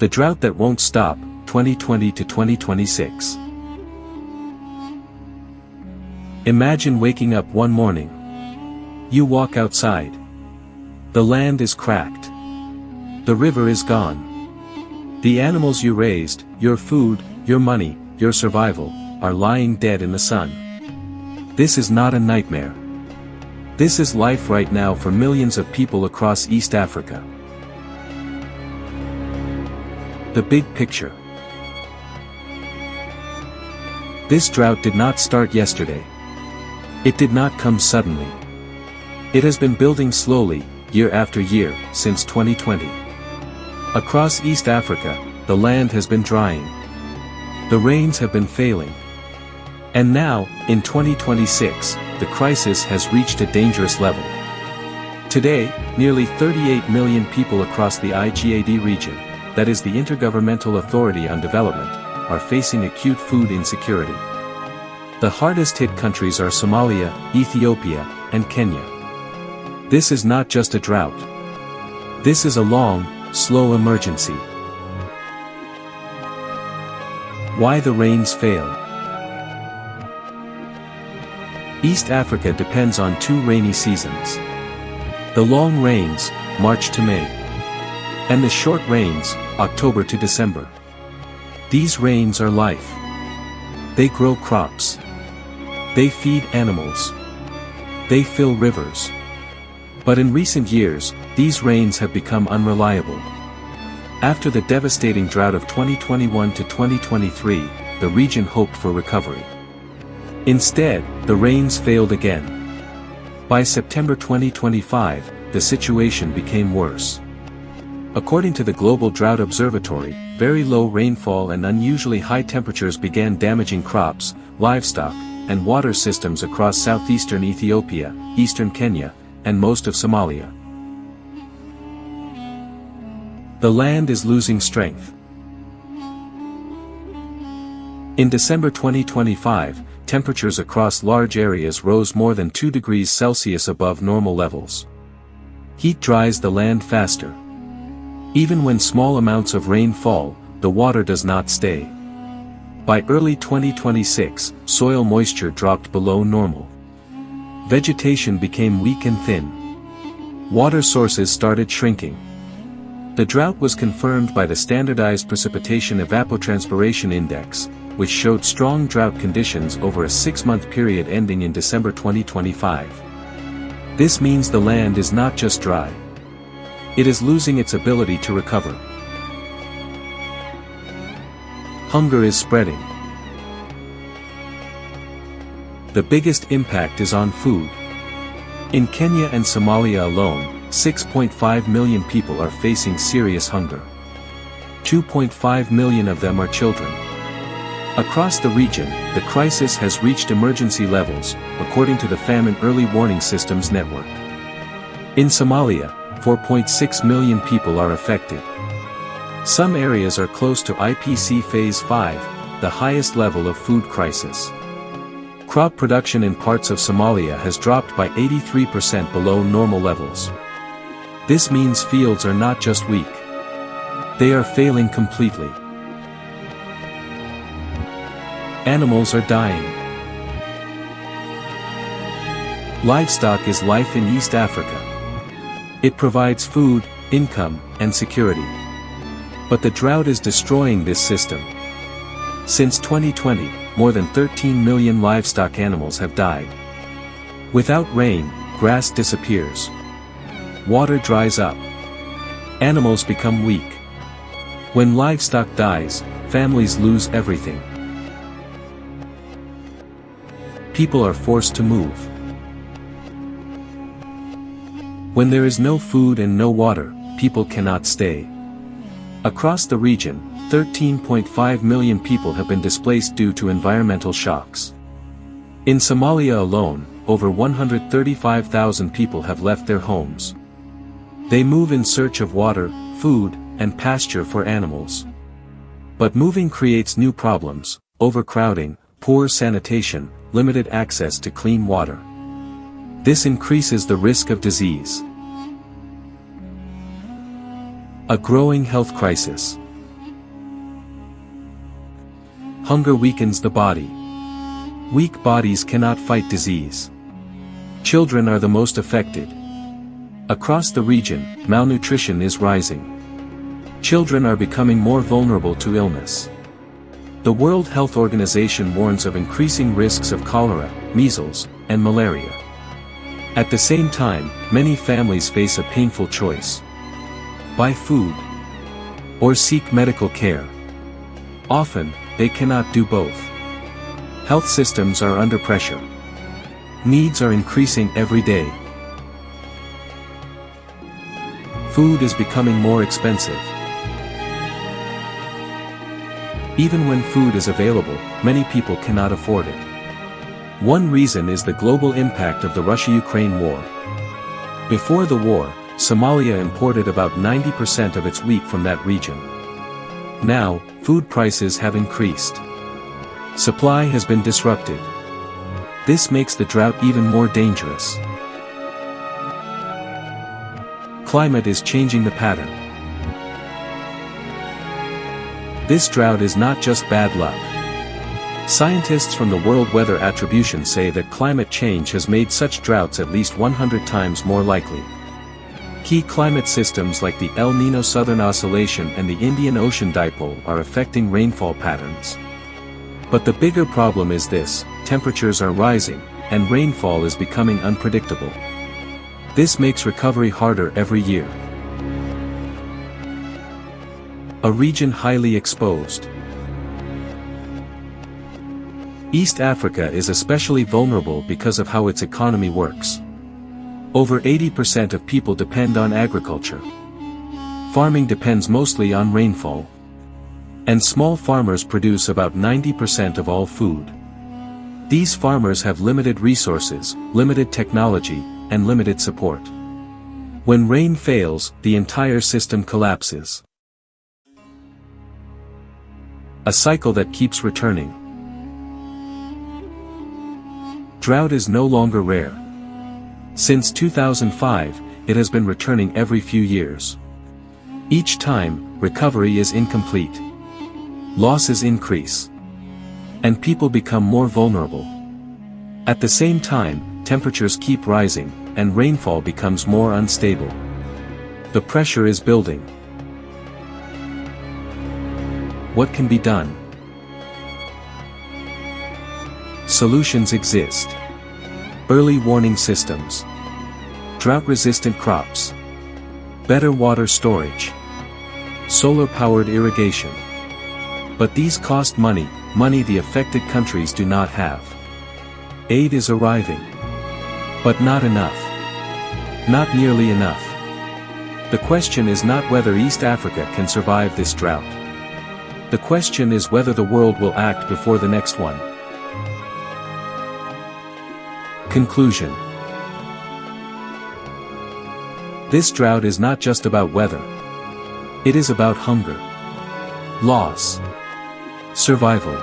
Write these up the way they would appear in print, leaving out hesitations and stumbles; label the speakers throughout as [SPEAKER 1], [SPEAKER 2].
[SPEAKER 1] The drought that won't stop, 2020 to 2026. Imagine waking up one morning. You walk outside. The land is cracked. The river is gone. The animals you raised, your food, your money, your survival, are lying dead in the sun. This is not a nightmare. This is life right now for millions of people across East Africa. The big picture. This drought did not start yesterday. It did not come suddenly. It has been building slowly, year after year, since 2020. Across East Africa, the land has been drying. The rains have been failing. And now, in 2026, the crisis has reached a dangerous level. Today, nearly 38 million people across the IGAD region, that is the Intergovernmental Authority on Development, are facing acute food insecurity. The hardest hit countries are Somalia, Ethiopia, and Kenya. This is not just a drought. This is a long, slow emergency. Why the rains fail? East Africa depends on two rainy seasons. The long rains, March to May. And the short rains, October to December. These rains are life. They grow crops. They feed animals. They fill rivers. But in recent years, these rains have become unreliable. After the devastating drought of 2021 to 2023, the region hoped for recovery. Instead, the rains failed again. By September 2025, the situation became worse. According to the Global Drought Observatory, very low rainfall and unusually high temperatures began damaging crops, livestock, and water systems across southeastern Ethiopia, eastern Kenya, and most of Somalia. The land is losing strength. In December 2025, temperatures across large areas rose more than 2 degrees Celsius above normal levels. Heat dries the land faster. Even when small amounts of rain fall, the water does not stay. By early 2026, soil moisture dropped below normal. Vegetation became weak and thin. Water sources started shrinking. The drought was confirmed by the Standardized Precipitation Evapotranspiration Index, which showed strong drought conditions over a 6-month period ending in December 2025. This means the land is not just dry. It is losing its ability to recover. Hunger is spreading. The biggest impact is on food. In Kenya and Somalia alone, 6.5 million people are facing serious hunger. 2.5 million of them are children. Across the region, the crisis has reached emergency levels, according to the Famine Early Warning Systems Network. In Somalia, 4.6 million people are affected. Some areas are close to IPC Phase 5, the highest level of food crisis. Crop production in parts of Somalia has dropped by 83% below normal levels. This means fields are not just weak. They are failing completely. Animals are dying. Livestock is life in East Africa. It provides food, income, and security. But the drought is destroying this system. Since 2020, more than 13 million livestock animals have died. Without rain, grass disappears. Water dries up. Animals become weak. When livestock dies, families lose everything. People are forced to move. When there is no food and no water, people cannot stay. Across the region, 13.5 million people have been displaced due to environmental shocks. In Somalia alone, over 135,000 people have left their homes. They move in search of water, food, and pasture for animals. But moving creates new problems: overcrowding, poor sanitation, limited access to clean water. This increases the risk of disease. A growing health crisis. Hunger weakens the body. Weak bodies cannot fight disease. Children are the most affected. Across the region, malnutrition is rising. Children are becoming more vulnerable to illness. The World Health Organization warns of increasing risks of cholera, measles, and malaria. At the same time, many families face a painful choice: buy food or seek medical care. Often, they cannot do both. Health systems are under pressure. Needs are increasing every day. Food is becoming more expensive. Even when food is available, many people cannot afford it. One reason is the global impact of the Russia-Ukraine war. Before the war, Somalia imported about 90% of its wheat from that region. Now, food prices have increased. Supply has been disrupted. This makes the drought even more dangerous. Climate is changing the pattern. This drought is not just bad luck. Scientists from the World Weather Attribution say that climate change has made such droughts at least 100 times more likely. Key climate systems like the El Niño Southern Oscillation and the Indian Ocean Dipole are affecting rainfall patterns. But the bigger problem is this: temperatures are rising, and rainfall is becoming unpredictable. This makes recovery harder every year. A region highly exposed. East Africa is especially vulnerable because of how its economy works. Over 80% of people depend on agriculture. Farming depends mostly on rainfall. And small farmers produce about 90% of all food. These farmers have limited resources, limited technology, and limited support. When rain fails, the entire system collapses. A cycle that keeps returning. Drought is no longer rare. Since 2005, it has been returning every few years. Each time, recovery is incomplete. Losses increase. And people become more vulnerable. At the same time, temperatures keep rising, and rainfall becomes more unstable. The pressure is building. What can be done? Solutions exist. Early warning systems. Drought-resistant crops. Better water storage. Solar-powered irrigation. But these cost money the affected countries do not have. Aid is arriving. But not enough. Not nearly enough. The question is not whether East Africa can survive this drought. The question is whether the world will act before the next one. Conclusion. This drought is not just about weather. It is about hunger, loss, survival.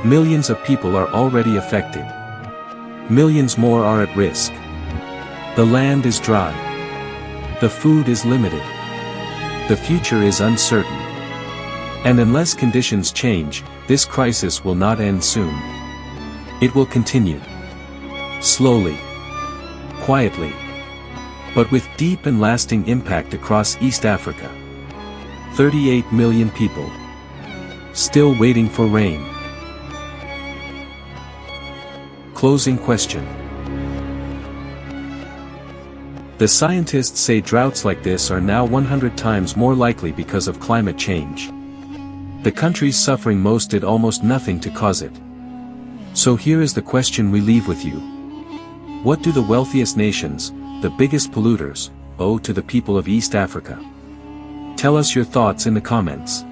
[SPEAKER 1] Millions of people are already affected. Millions more are at risk. The land is dry. The food is limited. The future is uncertain. And unless conditions change, this crisis will not end soon. It will continue. Slowly. Quietly. But with deep and lasting impact across East Africa. 38 million people. Still waiting for rain. Closing question. The scientists say droughts like this are now 100 times more likely because of climate change. The countries suffering most did almost nothing to cause it. So here is the question we leave with you. What do the wealthiest nations, the biggest polluters, owe to the people of East Africa? Tell us your thoughts in the comments.